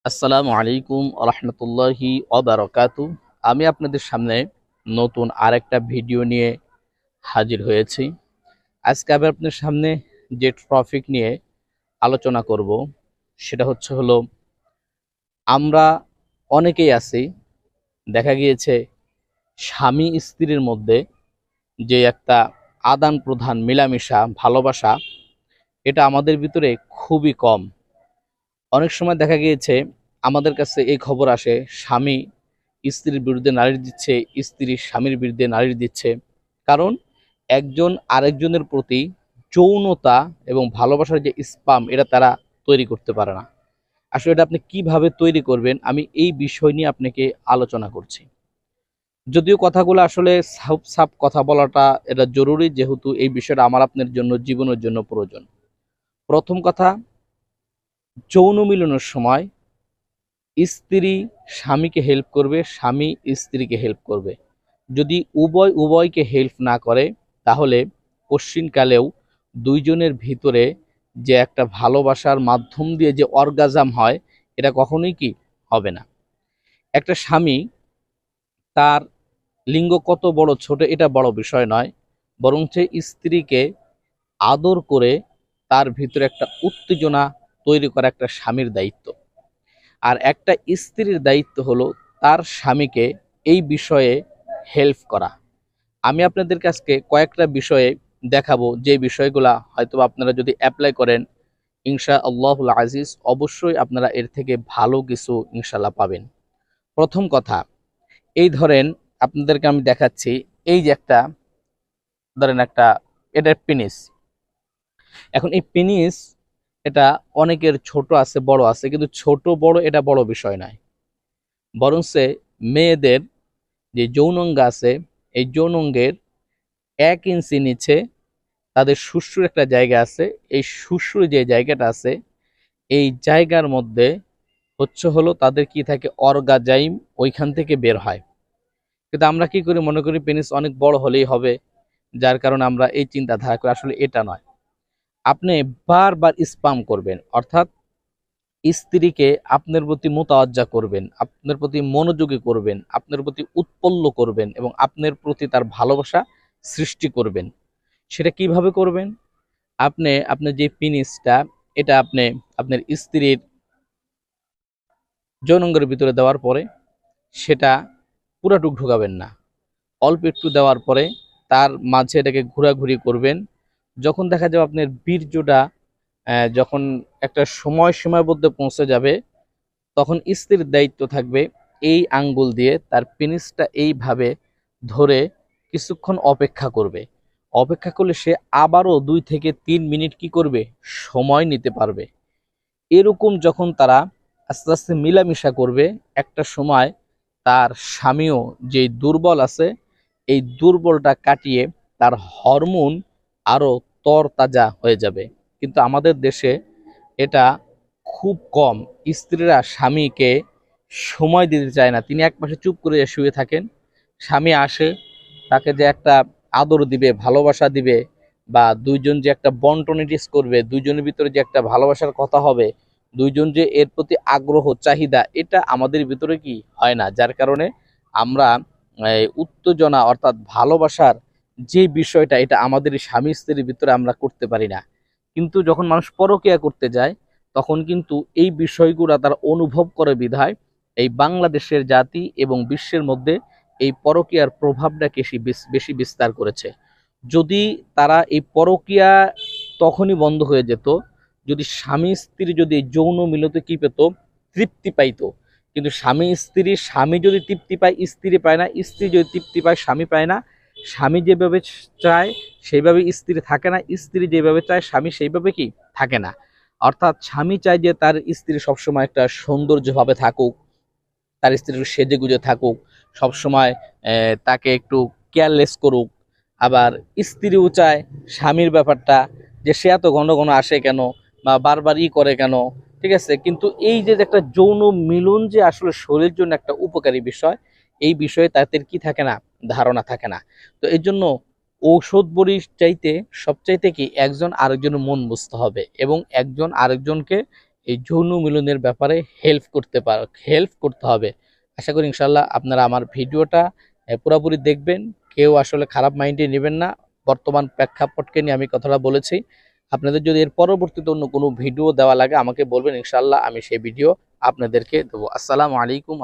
আসসালামু আলাইকুম রহমতুল্লাহি ওবারাকাতু। আমি আপনাদের সামনে নতুন আরেকটা ভিডিও নিয়ে হাজির হয়েছি। আজকে আমি আপনাদের সামনে যে টপিক নিয়ে আলোচনা করব সেটা হলো আমরা অনেকেই আছি, দেখা গিয়েছে স্বামী স্ত্রীর মধ্যে যে একটা আদান প্রদান মেলামেশা ভালোবাসা, এটা আমাদের ভিতরে খুবই কম। অনেক সময় দেখা গিয়েছে আমাদের কাছে এই খবর আসে, স্বামী স্ত্রীর বিরুদ্ধে নালিশ দিচ্ছে, স্ত্রী স্বামীর বিরুদ্ধে নালিশ দিচ্ছে। কারণ একজন আরেকজনের প্রতি যৌনতা এবং ভালোবাসার যে স্পাম, এটা তারা তৈরি করতে পারে না। আসলে এটা আপনি কিভাবে তৈরি করবেন, আমি এই বিষয় নিয়ে আপনাকে আলোচনা করছি। যদিও কথাগুলো আসলে সাফ সাফ কথা বলাটা এটা জরুরি, যেহেতু এই বিষয়টা আমার আপনার জন্য জীবনের জন্য প্রয়োজন। প্রথম কথা, যৌন মিলনের সময় স্ত্রী স্বামীকে হেল্প করবে, স্বামী স্ত্রীকে হেল্প করবে। যদি উভয়কে হেল্প না করে, তাহলে কশ্চিনকালেও দুইজনের ভিতরে যে একটা ভালোবাসার মাধ্যম দিয়ে যে অর্গাজাম হয়, এটা কখনোই কি হবে না। একটা স্বামী তার লিঙ্গ কত বড় ছোট এটা বড় বিষয় নয়, বরং সে স্ত্রীকে আদর করে তার ভিতরে একটা উত্তেজনা তৈরি করা একটা স্বামীর দায়িত্ব। আর একটা স্ত্রীর দায়িত্ব হলো তার স্বামীকে এই বিষয়ে হেল্প করা। আমি আপনাদের কাছে কয়েকটা বিষয়ে দেখাবো, যে বিষয়গুলা হয়তো আপনারা যদি অ্যাপ্লাই করেন, ইনশা আল্লাহুল আজিজ, অবশ্যই আপনারা এর থেকে ভালো কিছু ইনশাল্লাহ পাবেন। প্রথম কথা, এই ধরেন আপনাদেরকে আমি দেখাচ্ছি, এই যে একটা ধরেন একটা, এটা পেনিস। এখন এই পেনিস, এটা অনেকের ছোট আছে বড় আছে, কিন্তু ছোট বড় এটা বড় বিষয় নয়, বরং মেয়েদের যে যৌনাঙ্গ আছে, এই যৌনাঙ্গের 1 ইঞ্চি নিচে তাদের শুশ্রুর একটা জায়গা আছে। এই শুশ্রুর যে জায়গাটা আছে, এই জায়গার মধ্যে হলো তাদের কি থাকে, অর্গাজাইম ওইখান থেকে বের হয়। কিন্তু আমরা কি করি, মনে করি পেনিস অনেক বড় হলেই হবে, যার কারণে আমরা এই চিন্তাধারা করি। আসলে এটা নয়। আপনি বারবার স্পাম করবেন, অর্থাৎ স্ত্রীকে আপনার প্রতি মোতাওয়াজ্জা করবেন, আপনার প্রতি মনোযোগী করবেন, আপনার প্রতি উৎপল্ল করবেন এবং আপনার প্রতি তার ভালোবাসা সৃষ্টি করবেন। সেটা কিভাবে করবেন? আপনি আপনার যে পিনিসটা, এটা আপনি আপনার স্ত্রীর যৌনাঙ্গের ভিতরে দেওয়ার পরে সেটা পুরাটুক ঢুকাবেন না, অল্প একটু দেওয়ার পরে তার মাঝে এটাকে ঘোরাঘুরি করবেন। যখন দেখা যাবে আপনার বীর্যটা যখন একটা সীমাবদ্ধ পৌঁছে যাবে, তখন স্ত্রীর দায়িত্ব থাকবে এই আঙ্গুল দিয়ে তার পেনিসটা এইভাবে ধরে কিছুক্ষণ অপেক্ষা করবে। অপেক্ষা করলে সে আবারও 2 থেকে 3 মিনিট কি করবে, সময় নিতে পারবে। এরকম যখন তারা আস্তে আস্তে মিলামিশা করবে, একটা সময় তার স্বামীও যে দুর্বল আছে, এই দুর্বলটা কাটিয়ে তার হরমোন আরো তরতাজা হয়ে যাবে। কিন্তু আমাদের দেশে এটা খুব কম। স্ত্রীরা স্বামীকে সময় দিতে চায় না, তিনি একপাশে চুপ করে শুয়ে থাকেন। স্বামী আসে, তাকে যে একটা আদর দিবে, ভালোবাসা দিবে, বা দুইজন যে একটা বন্টনিটিস করবে, দুইজনের ভিতরে যে একটা ভালোবাসার কথা হবে, দুইজন যে এর প্রতি আগ্রহ চাহিদা, এটা আমাদের ভিতরে কি হয় না। যার কারণে আমরা উত্তেজনা অর্থাৎ ভালোবাসার যে বিষয়টা, এটা আমাদের স্বামী স্ত্রীর ভিতরে আমরা করতে পারি না। কিন্তু যখন মানুষ পরকীয়া করতে যায়, তখন কিন্তু এই বিষয়গুলো তারা অনুভব করে বিধায় এই বাংলাদেশের জাতি এবং বিশ্বের মধ্যে এই পরকীয়ার প্রভাবটা বেশি বিস্তার করেছে। যদি তারা এই পরকীয়া তখনই বন্ধ হয়ে যেত, যদি স্বামী স্ত্রী যদি যৌন মিলতে কি পেত, তৃপ্তি পাইতো। কিন্তু স্বামী যদি তৃপ্তি পায়, স্ত্রী পায় না, স্ত্রী যদি তৃপ্তি পায়, স্বামী পায় না। স্বামী যেভাবে চায় সেইভাবে স্ত্রী থাকে না, স্ত্রী যেভাবে চায় স্বামী সেইভাবে কি থাকে না। অর্থাৎ স্বামী চায় যে তার স্ত্রী সবসময় একটা সৌন্দর্যভাবে থাকুক, তার স্ত্রী একটু সেজে গুজে থাকুক, সবসময় তাকে একটু কেয়ারলেস করুক। আবার স্ত্রীও চায় স্বামীর ব্যাপারটা, যে সে এত ঘন ঘন আসে কেন, বা বারবার করে কেন। ঠিক আছে, কিন্তু এই যে একটা যৌন মিলন যে আসলে শরীরের জন্য একটা উপকারী বিষয়, এই বিষয়ে তাদের কি থাকে না, ধারণা থাকে না। তো এই জন্য ঔষধ বড়ির চাইতে সবচাইতে কি একজন আরেকজনের মন বুঝতে হবে এবং একজন আরেকজনকে এই যৌন মিলনের ব্যাপারে হেল্প করতে হবে। আশা করি ইনশাল্লাহ আপনারা আমার ভিডিওটা পুরোপুরি দেখবেন, কেউ আসলে খারাপ মাইন্ডে নেবেন না। বর্তমান প্রেক্ষাপটকে নিয়ে আমি কথাটা বলেছি। আপনাদের যদি এর পরবর্তীতে অন্য কোনো ভিডিও দেওয়া লাগে আমাকে বলবেন, ইনশাল্লাহ আমি সেই ভিডিও আপনাদেরকে দেবো। আসসালামু আলাইকুম।